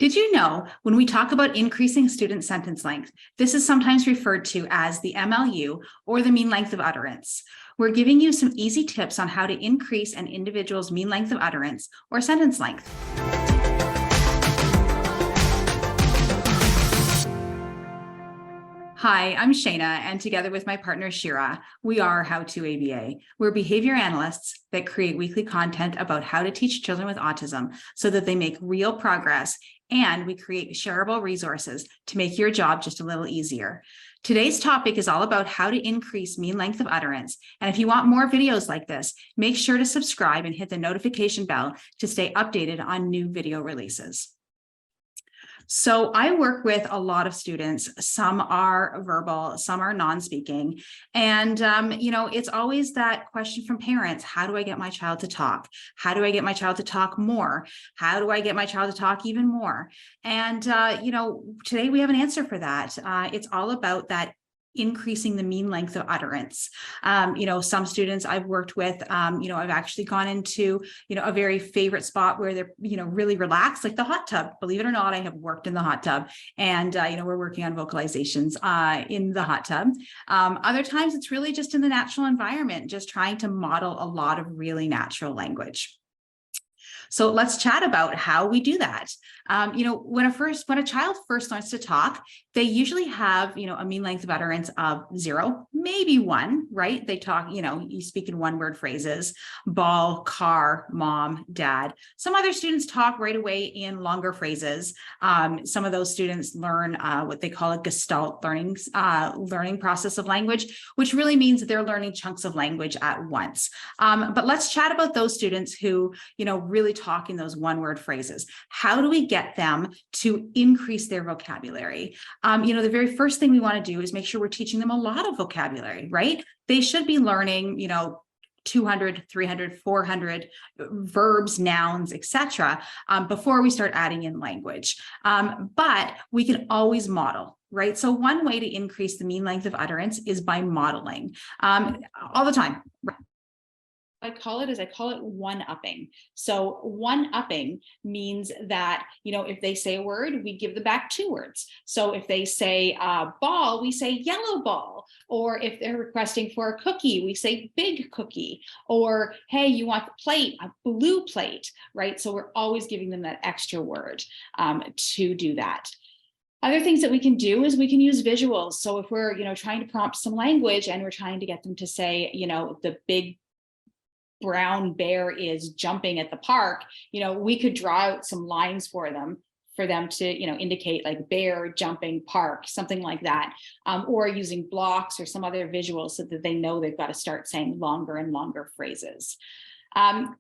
Did you know when we talk about increasing student sentence length, this is sometimes referred to as the MLU or the mean length of utterance? We're giving you some easy tips on how to increase an individual's mean length of utterance or sentence length. Hi, I'm Shayna, and together with my partner Shira, we are How to ABA. We're behavior analysts that create weekly content about how to teach children with autism so that they make real progress, and we create shareable resources to make your job just a little easier. Today's topic is all about how to increase mean length of utterance, and if you want more videos like this, make sure to subscribe and hit the notification bell to stay updated on new video releases. So I work with a lot of students. Some are verbal, some are non-speaking. And, it's always that question from parents: how do I get my child to talk? How do I get my child to talk more? How do I get my child to talk even more? And, today we have an answer for that. It's all about that increasing the mean length of utterance. Some students I've worked with, I've actually gone into, a very favorite spot where they're, really relaxed, like the hot tub. Believe it or not, I have worked in the hot tub, and, we're working on vocalizations in the hot tub. Other times it's really just in the natural environment, just trying to model a lot of really natural language. So let's chat about how we do that. When a child first learns to talk, they usually have, a mean length of utterance of 0, maybe 1, right? They talk, you speak in one-word phrases: ball, car, mom, dad. Some other students talk right away in longer phrases. Some of those students learn what they call a gestalt learning process of language, which really means that they're learning chunks of language at once. But let's chat about those students who, really talk in those one-word phrases. How do we get them to increase their vocabulary? The very first thing we want to do is make sure we're teaching them a lot of vocabulary, right? They should be learning, 200, 300, 400 verbs, nouns, etc., before we start adding in language. But we can always model, right? So one way to increase the mean length of utterance is by modeling all the time. I call it one-upping. So one-upping means that, if they say a word, we give them back 2 words. So if they say ball, we say yellow ball. Or if they're requesting for a cookie, we say big cookie. Or, hey, you want the plate, a blue plate, right? So we're always giving them that extra word to do that. Other things that we can do is we can use visuals. So if we're, trying to prompt some language and we're trying to get them to say, the big brown bear is jumping at the park, we could draw out some lines for them to, indicate like bear jumping park, something like that, or using blocks or some other visuals so that they know they've got to start saying longer and longer phrases.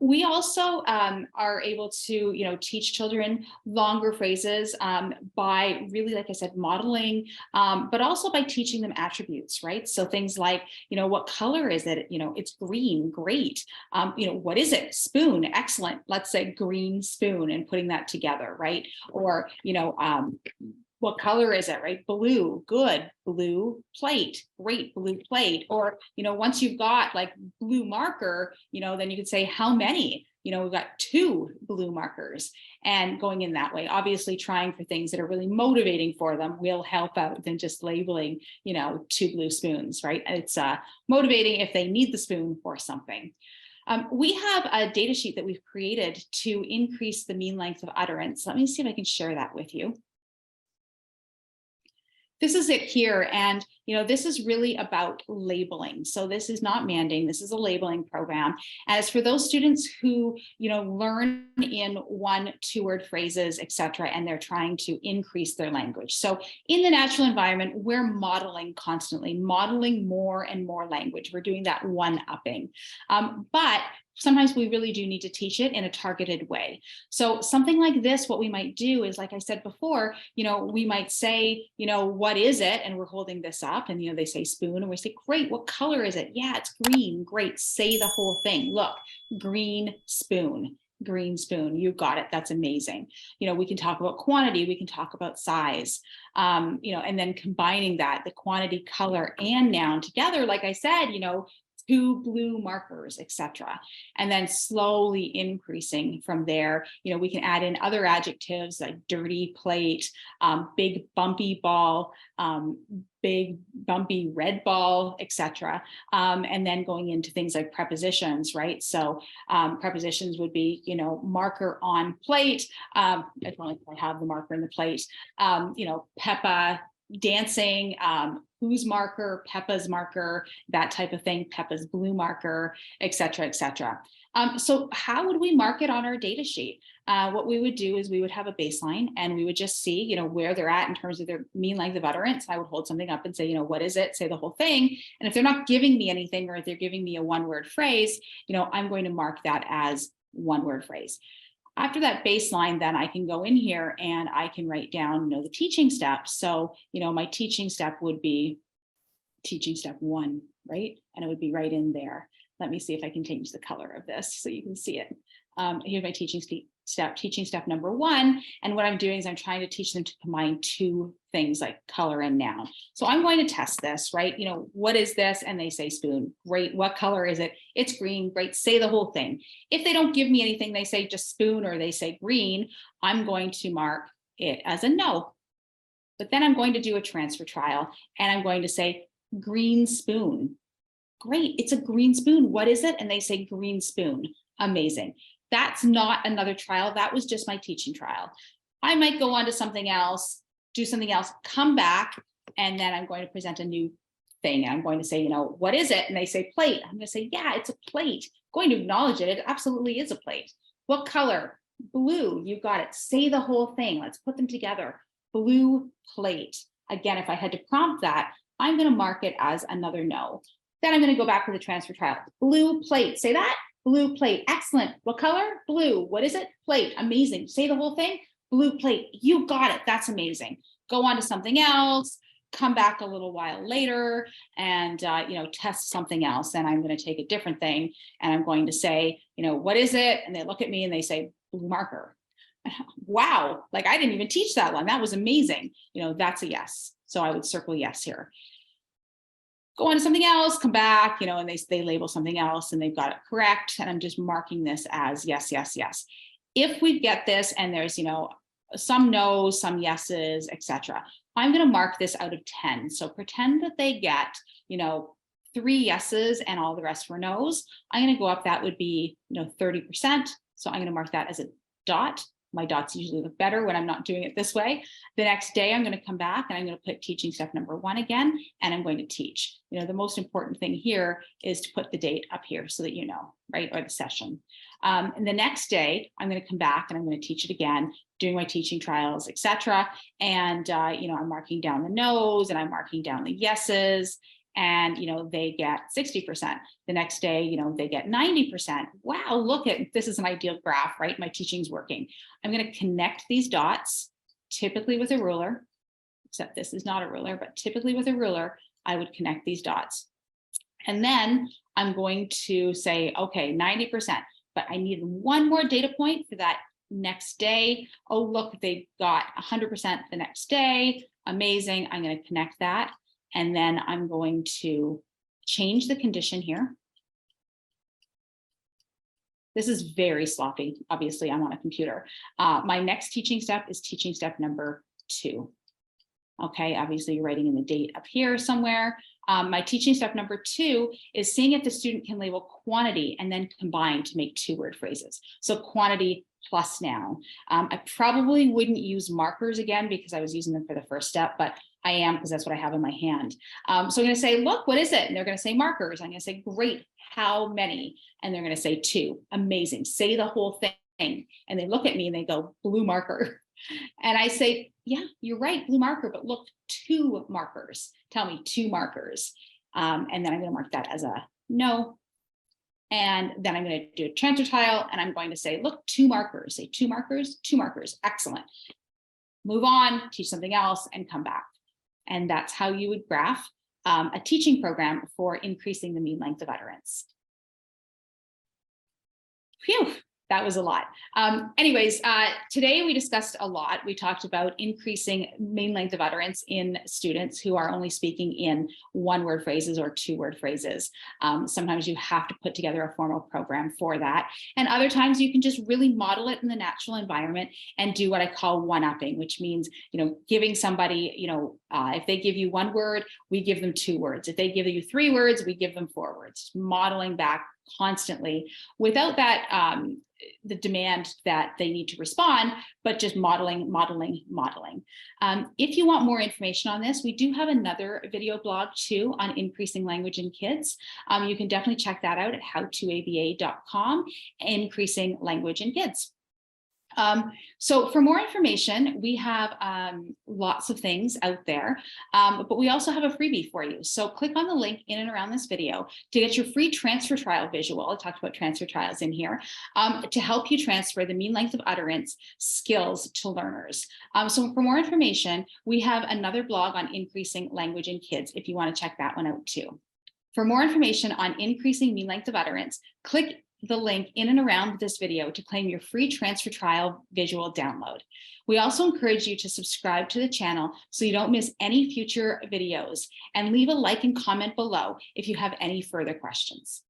We also are able to, teach children longer phrases by really, like I said, modeling, but also by teaching them attributes, right? So things like, what color is it? It's green, great. What is it? Spoon, excellent. Let's say green spoon, and putting that together, right? Or, what color is it, right? Blue, good. Blue plate, great, blue plate. Or, once you've got like blue marker, then you could say how many, we've got 2 blue markers, and going in that way. Obviously trying for things that are really motivating for them will help out than just labeling, 2 blue spoons, right? It's motivating if they need the spoon for something. We have a data sheet that we've created to increase the mean length of utterance. Let me see if I can share that with you. This is it here, and this is really about labeling. So this is not mandating, this is a labeling program. And it's for those students who, learn in 1, 2-word phrases, etc., and they're trying to increase their language. So in the natural environment, we're modeling constantly, modeling more and more language. We're doing that one-upping. But sometimes we really do need to teach it in a targeted way. So something like this, what we might do is, like I said before, we might say, what is it? And we're holding this up, and, they say spoon, and we say, great, what color is it? Yeah, it's green, great. Say the whole thing. Look, green spoon, you got it. That's amazing. We can talk about quantity, we can talk about size, and then combining that, the quantity, color, and noun together, like I said, 2 blue markers, etc. And then slowly increasing from there. We can add in other adjectives like dirty plate, big bumpy ball, big bumpy red ball, etc. And then going into things like prepositions, right? So prepositions would be, marker on plate. I don't know if I have the marker in the plate. Peppa dancing, whose marker, Peppa's marker, that type of thing, Peppa's blue marker, etc., etc. So how would we mark it on our data sheet? What we would do is we would have a baseline and we would just see, where they're at in terms of their mean length of utterance. I would hold something up and say, what is it? Say the whole thing. And if they're not giving me anything, or if they're giving me a one-word phrase, I'm going to mark that as one-word phrase. After that baseline, then I can go in here and I can write down, the teaching steps. So, my teaching step would be teaching step 1, right? And it would be right in there. Let me see if I can change the color of this so you can see it. Here's my teaching step number 1. And what I'm doing is I'm trying to teach them to combine 2 things like color and noun. So I'm going to test this, right? What is this? And they say spoon. Great. What color is it? It's green. Great. Say the whole thing. If they don't give me anything, they say just spoon or they say green, I'm going to mark it as a no. But then I'm going to do a transfer trial and I'm going to say green spoon. Great. It's a green spoon. What is it? And they say green spoon. Amazing. That's not another trial. That was just my teaching trial. I might go on to something else, do something else, come back, and then I'm going to present a new thing. I'm going to say, what is it? And they say plate. I'm going to say, yeah, it's a plate. I'm going to acknowledge it. It absolutely is a plate. What color? Blue. You got it. Say the whole thing. Let's put them together. Blue plate. Again, if I had to prompt that, I'm going to mark it as another no. Then I'm going to go back to the transfer trial. Blue plate. Say that. Blue plate. Excellent. What color? Blue. What is it? Plate. Amazing. Say the whole thing. Blue plate. You got it. That's amazing. Go on to something else. Come back a little while later and, test something else. And I'm going to take a different thing. And I'm going to say, what is it? And they look at me and they say blue marker. Wow. Like I didn't even teach that one. That was amazing. That's a yes. So I would circle yes here. Go on to something else, come back, and they label something else and they've got it correct. And I'm just marking this as yes, yes, yes. If we get this and there's, some no's, some yeses, etc., I'm going to mark this out of 10. So pretend that they get, 3 yeses and all the rest were no's. I'm going to go up. That would be, 30%. So I'm going to mark that as a dot. My dots usually look better when I'm not doing it this way. The next day, I'm going to come back and I'm going to put teaching step number 1 again, and I'm going to teach. The most important thing here is to put the date up here so that right, or the session. And the next day, I'm going to come back and I'm going to teach it again, doing my teaching trials, etc. And, I'm marking down the no's and I'm marking down the yeses. And, they get 60%. The next day, they get 90%. Wow, look at, this is an ideal graph, right? My teaching's working. I'm going to connect these dots, typically with a ruler, except this is not a ruler, but typically with a ruler, I would connect these dots. And then I'm going to say, okay, 90%, but I need one more data point for that next day. Oh, look, they got 100% the next day. Amazing. I'm going to connect that. And then I'm going to change the condition here. This is very sloppy. Obviously, I'm on a computer. My next teaching step is teaching step number 2. Okay, obviously you're writing in the date up here somewhere. My teaching step number 2 is seeing if the student can label quantity and then combine to make 2-word phrases. So quantity plus noun. I probably wouldn't use markers again because I was using them for the first step, but I am because that's what I have in my hand. So I'm going to say, look, what is it? And they're going to say markers. I'm going to say, great, how many? And they're going to say 2. Amazing. Say the whole thing. And they look at me and they go, blue marker. And I say, yeah, you're right, blue marker, but look, 2 markers. Tell me 2 markers. And then I'm going to mark that as a no. And then I'm going to do a transfer tile and I'm going to say, look, 2 markers. Say 2 markers, 2 markers. Excellent. Move on, teach something else and come back. And that's how you would graph a teaching program for increasing the mean length of utterance. Phew, That was a lot. Anyways, today we discussed a lot. We talked about increasing mean length of utterance in students who are only speaking in one-word phrases or two-word phrases. Sometimes you have to put together a formal program for that. And other times you can just really model it in the natural environment and do what I call one-upping, which means, giving somebody, if they give you one word, we give them 2 words. If they give you 3 words, we give them 4 words, modeling back constantly without that the demand that they need to respond, but just modeling. If you want more information on this, we do have another video blog too on increasing language in kids. You can definitely check that out at howtoaba.com, increasing language in kids. So for more information, we have lots of things out there, but we also have a freebie for you. So click on the link in and around this video to get your free transfer trial visual. I talked about transfer trials in here, to help you transfer the mean length of utterance skills to learners. So for more information, we have another blog on increasing language in kids if you want to check that one out too. For more information on increasing mean length of utterance, click the link in and around this video to claim your free transfer trial visual download. We also encourage you to subscribe to the channel so you don't miss any future videos, and leave a like and comment below if you have any further questions.